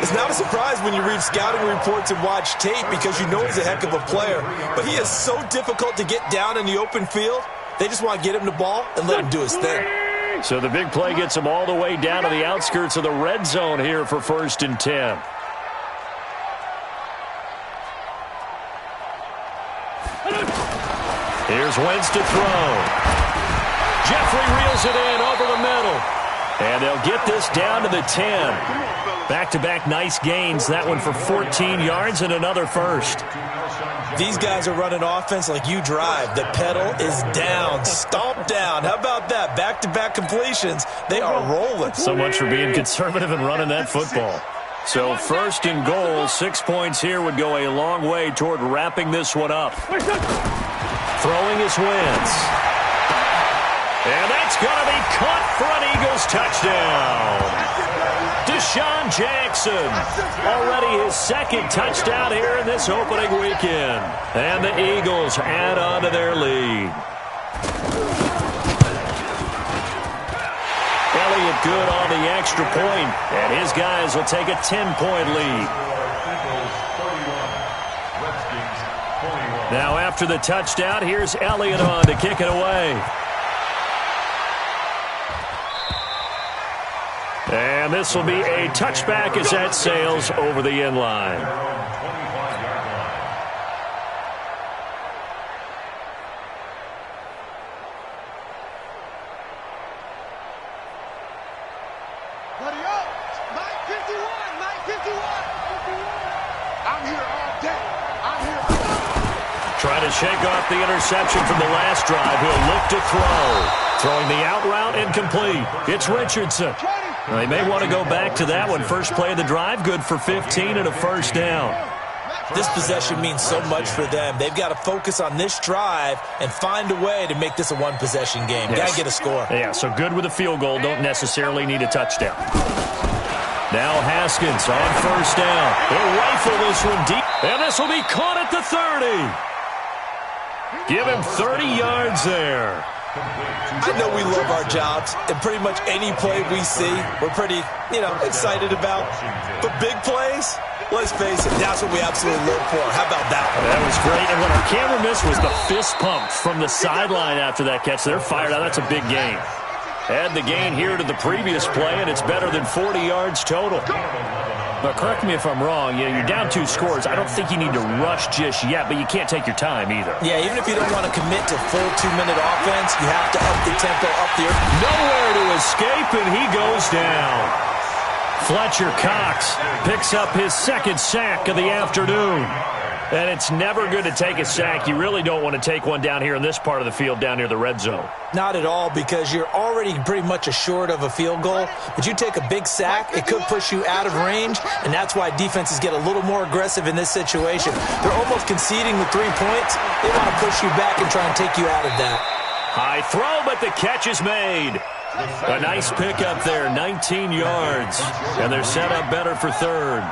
It's not a surprise when you read scouting reports and watch tape because you know he's a heck of a player. But he is so difficult to get down in the open field. They just want to get him the ball and let him do his thing. So the big play gets him all the way down to the outskirts of the red zone here for 1st and 10. Here's Wentz to throw. Jeffrey reels it in over the middle. And they'll get this down to the 10. Back-to-back nice gains. That one for 14 yards and another first. These guys are running offense like you drive. The pedal is down, stomp down. How about that? Back-to-back completions. They are rolling. So much for being conservative and running that football. So 1st and goal, 6 points here would go a long way toward wrapping this one up. Throwing is Wentz. And that's going to be caught for an Eagles touchdown. Deshaun Jackson, already his 2nd touchdown here in this opening weekend. And the Eagles add on to their lead. Elliott good on the extra point, and his guys will take a 10-point lead. Now after the touchdown, here's Elliott on to kick it away. And And this will be a touchback as that sails over the end line. Buddy up. Mike 51. Mike 51. I'm here all day. I'm here. Trying to shake off the interception from the last drive. He'll look to throw. Throwing the out route incomplete. It's Richardson. They may want to go back to that one. First play of the drive, good for 15 and a first down. This possession means so much for them. They've got to focus on this drive and find a way to make this a one-possession game. Yes. Got to get a score. Yeah, so good with a field goal. Don't necessarily need a touchdown. Now Haskins on first down. He'll rifle this one deep. And this will be caught at the 30. Give him 30 yards there. I know we love our jobs, and pretty much any play we see, we're pretty, excited about. But big plays, let's face it, that's what we absolutely look for. How about that one? That was great. And what our camera missed was the fist pump from the sideline after that catch. They're fired out. That's a big gain. Add the gain here to the previous play, and it's better than 40 yards total. But correct me if I'm wrong, you're down 2 scores. I don't think you need to rush just yet, but you can't take your time either. Yeah, even if you don't want to commit to full 2-minute offense, you have to up the tempo, up the earth. Nowhere to escape, and he goes down. Fletcher Cox picks up his second sack of the afternoon. And it's never good to take a sack. You really don't want to take one down here in this part of the field, down near the red zone. Not at all, because you're already pretty much assured of a field goal. But you take a big sack, it could push you out of range, and that's why defenses get a little more aggressive in this situation. They're almost conceding the 3 points. They want to push you back and try and take you out of that. High throw, but the catch is made. A nice pickup there, 19 yards. And they're set up better for third.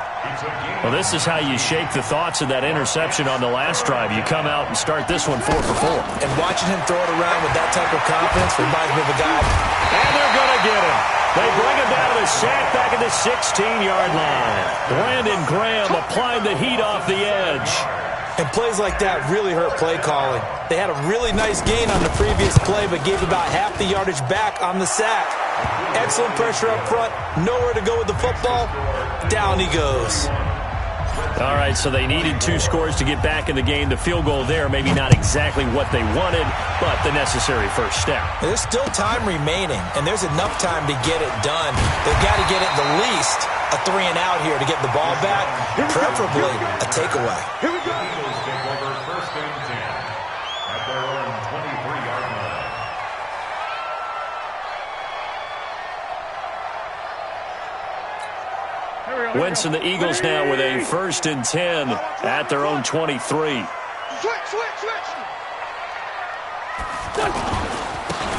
Well, this is how you shake the thoughts of that interception on the last drive. You come out and start this one 4 for 4. And watching him throw it around with that type of confidence reminds me of a guy. And they're going to get him. They bring him down to the sack back at the 16-yard line. Brandon Graham applied the heat off the edge. And plays like that really hurt play calling. They had a really nice gain on the previous play, but gave about half the yardage back on the sack. Excellent pressure up front. Nowhere to go with the football. Down he goes. All right, so they needed 2 scores to get back in the game. The field goal there, maybe not exactly what they wanted, but the necessary first step. There's still time remaining, and there's enough time to get it done. They've got to get at the least a 3-and-out here to get the ball back, preferably a takeaway. Here we go. Eagles take over first and 10 at their own 23-yard line. Wentz and the Eagles now with a first and 10 at their own 23. Switch.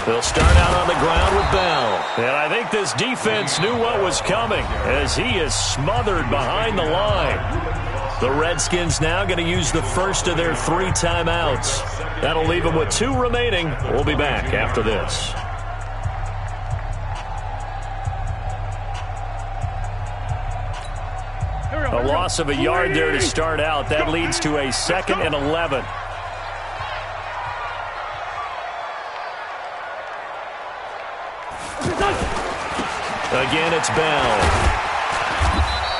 They'll start out on the ground with Bell. And I think this defense knew what was coming as he is smothered behind the line. The Redskins now going to use the first of their 3 timeouts. That'll leave them with 2 remaining. We'll be back after this. A loss of a yard there to start out. That leads to a 2nd and 11. Again, it's Bell.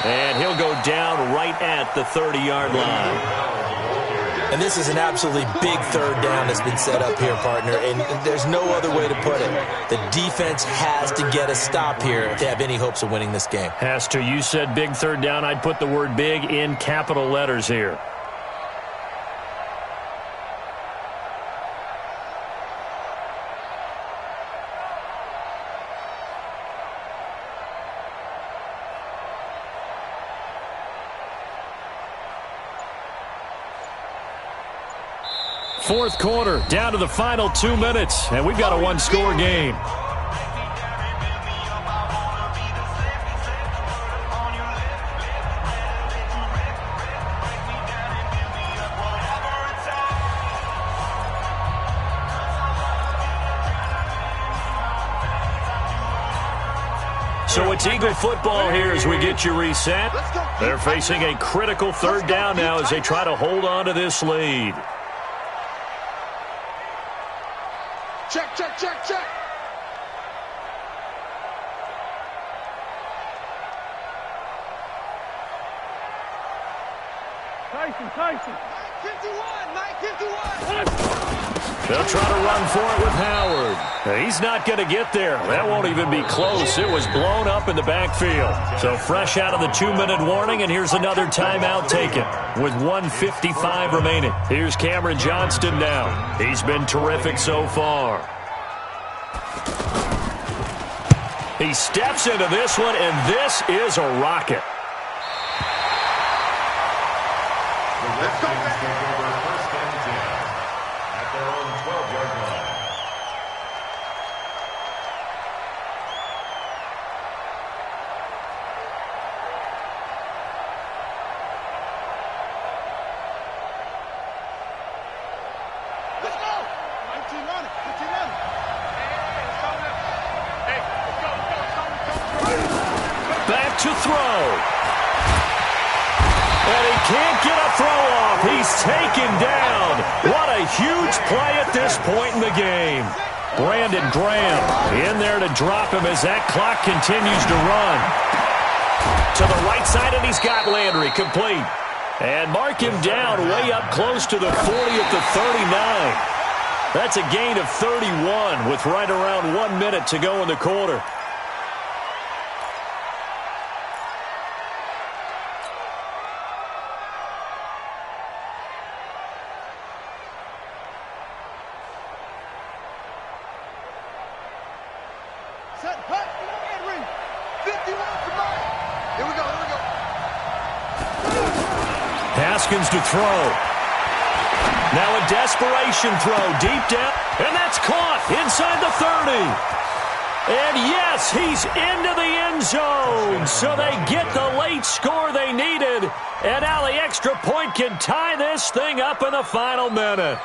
And he'll go down right at the 30-yard line. And this is an absolutely big third down that's been set up here, partner. And there's no other way to put it. The defense has to get a stop here if they have any hopes of winning this game. Has to. You said big third down. I'd put the word big in capital letters here. Fourth quarter, down to the final 2 minutes, and we've got a 1-score game. So it's Eagle football here as we get you reset. They're facing a critical third down now as they try to hold on to this lead. Check. Tyson. 51, Mike 51. They'll try to run for it with Howard. He's not going to get there. That won't even be close. It was blown up in the backfield. So fresh out of the 2-minute warning, and here's another timeout taken with 1:55 remaining. Here's Cameron Johnston now. He's been terrific so far. He steps into this one, and this is a rocket. Let's go back. Take over first and 10 at their own 12-yard line. Let's go. 19 on it. 15 on it. Hey, let's go. Back to throw. And he can't get a throw off. He's taken down. What a huge play at this point in the game. Brandon Graham in there to drop him as that clock continues to run. To the right side, and he's got Landry complete. And mark him down way up close to the 40 at the 39. That's a gain of 31 with right around 1 minute to go in the quarter. Set, hut, Henry. 51 to Mike. Here we go. Haskins to throw. Now a desperation throw deep down, and that's caught inside the 30. And yes, he's into the end zone, so they get the late score they needed, and now the extra point can tie this thing up in the final minute.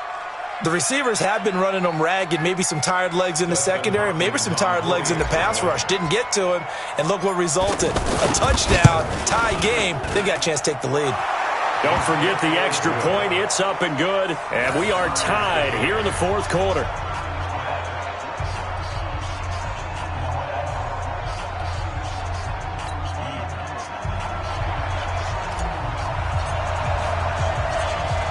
The receivers have been running them ragged, maybe some tired legs in the secondary, maybe some tired legs in the pass rush. Didn't get to him, and look what resulted. A touchdown, tie game. They got a chance to take the lead. Don't forget the extra point. It's up and good, and we are tied here in the fourth quarter.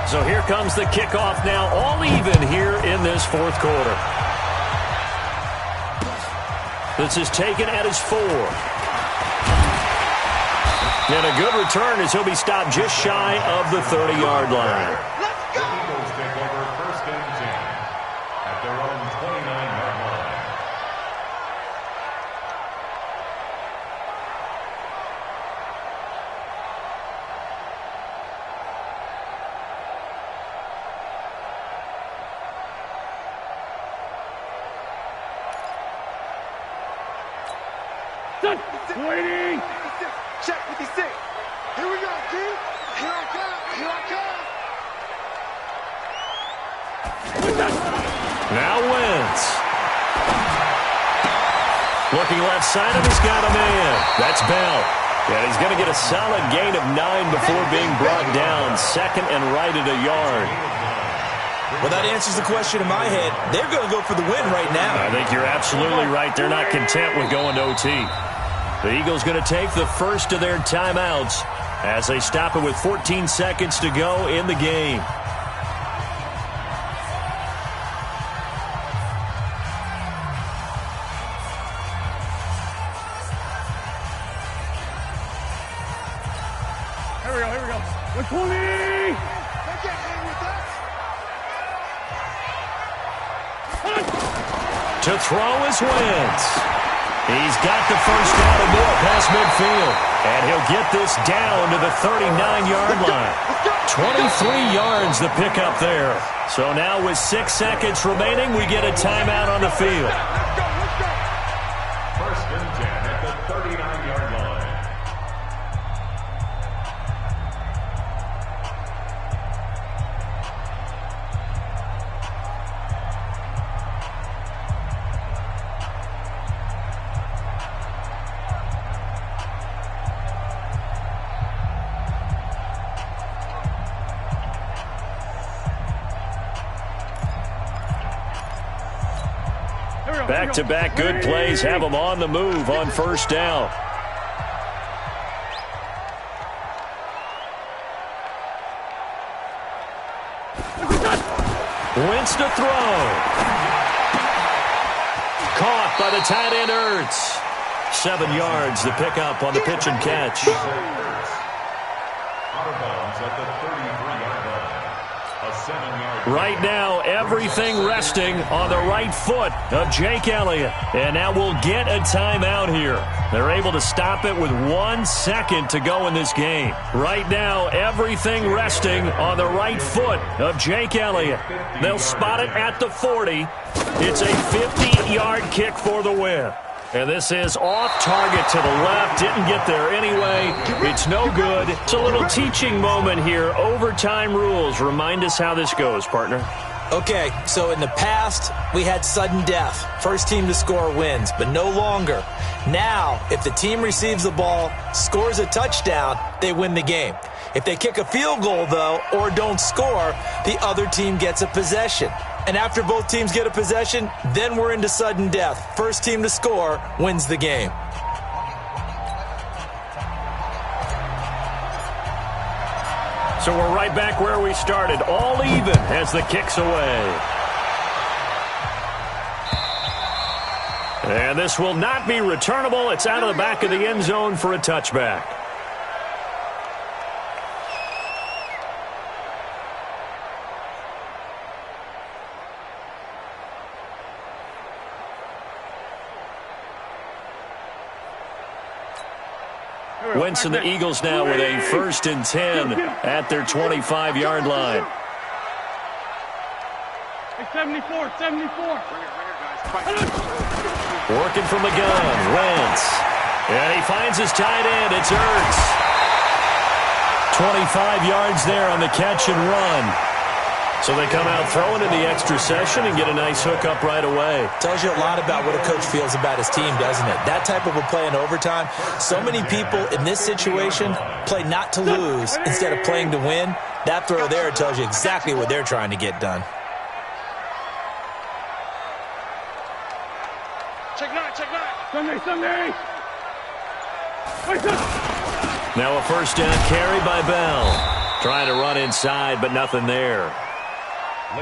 So here comes the kickoff now, all even here in this fourth quarter. This is taken at his 4. And a good return as he'll be stopped just shy of the 30-yard line. The Eagles take over first and 10 at their own 29-yard line. Waiting. Check 56. Here we go, D. Here I come. Now Wentz. Looking left side, and he's got a man. That's Bell. And he's going to get a solid gain of 9 before being brought down. Second and right at a yard. Well, that answers the question in my head. They're going to go for the win right now. I think you're absolutely right. They're not content with going to OT. The Eagles going to take the first of their timeouts as they stop it with 14 seconds to go in the game. Here we go. 120. To throw is Wentz. He's got the first down and more past midfield. And he'll get this down to the 39-yard line. 23 yards the pickup there. So now with 6 seconds remaining, we get a timeout on the field. First and 10 at the 39-yard line. Back-to-back good plays have them on the move on first down. Wentz to throw. Caught by the tight end, Ertz. 7 yards, the pickup on the pitch and catch. Out of bounds at the 33-yard line. A 7-yard. Right now, everything resting on the right foot of Jake Elliott. And now we'll get a timeout here. They're able to stop it with 1 second to go in this game. Right now, everything resting on the right foot of Jake Elliott. They'll spot it at the 40. It's a 50-yard kick for the win. And this is off target to the left. Didn't get there anyway. It's no good. It's a little teaching moment here. Overtime rules. Remind us how this goes, partner. Okay, so in the past, we had sudden death. First team to score wins, but no longer. Now, if the team receives the ball, scores a touchdown, they win the game. If they kick a field goal, though, or don't score, the other team gets a possession. And after both teams get a possession, then we're into sudden death. First team to score wins the game. So we're right back where we started. All even as the kick's away. And this will not be returnable. It's out of the back of the end zone for a touchback. Wentz and the Eagles now with a 1st and 10 at their 25-yard line. 74. Working from the gun, Wentz. And he finds his tight end. It's Ertz. 25 yards there on the catch and run. So they come out throwing in the extra session and get a nice hook up right away. Tells you a lot about what a coach feels about his team, doesn't it? That type of a play in overtime. So many people in this situation play not to lose instead of playing to win. That throw there tells you exactly what they're trying to get done. Check nine. Sunday. Now a 1st down carry by Bell. Trying to run inside, but nothing there.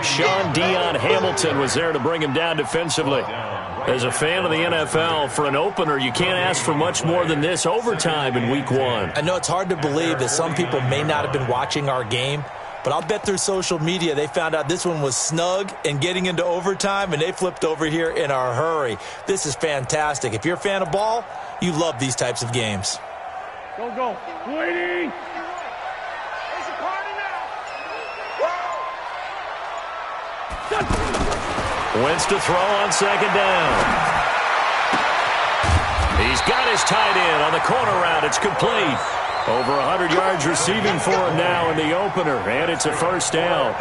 Sean Dion Hamilton was there to bring him down defensively. As a fan of the NFL, for an opener, you can't ask for much more than this overtime in Week 1. I know it's hard to believe that some people may not have been watching our game, but I'll bet through social media they found out this one was snug and getting into overtime, and they flipped over here in a hurry. This is fantastic. If you're a fan of ball, you love these types of games. Go. Waiting. Wentz to throw on 2nd down. He's got his tight end on the corner route. It's complete. Over 100 yards receiving for him now in the opener, and it's a 1st down.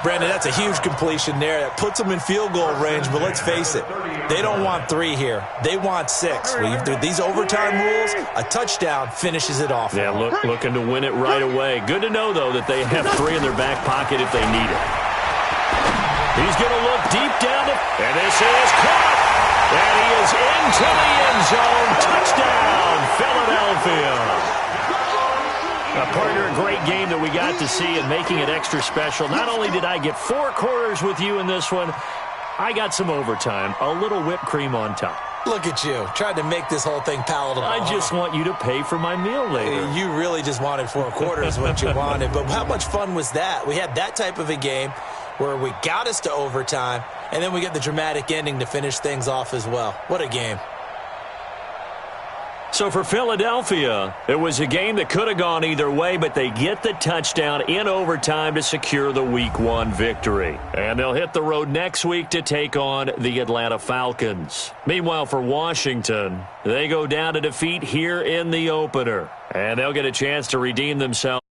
Brandon, that's a huge completion there. That puts them in field goal range, but let's face it, they don't want 3 here. They want 6. With these overtime rules, a touchdown finishes it off. Yeah, looking to win it right away. Good to know, though, that they have 3 in their back pocket if they need it. He's going to look deep down, and this is caught. And he is into the end zone. Touchdown, Philadelphia. Partner, a great game that we got to see and making it extra special. Not only did I get 4 quarters with you in this one, I got some overtime, a little whipped cream on top. Look at you, trying to make this whole thing palatable. I just want you to pay for my meal later. You really just wanted 4 quarters what you wanted. But how much fun was that? We had that type of a game where we got us to overtime, and then we get the dramatic ending to finish things off as well. What a game. So for Philadelphia, it was a game that could have gone either way, but they get the touchdown in overtime to secure the Week 1 victory. And they'll hit the road next week to take on the Atlanta Falcons. Meanwhile, for Washington, they go down to defeat here in the opener, and they'll get a chance to redeem themselves.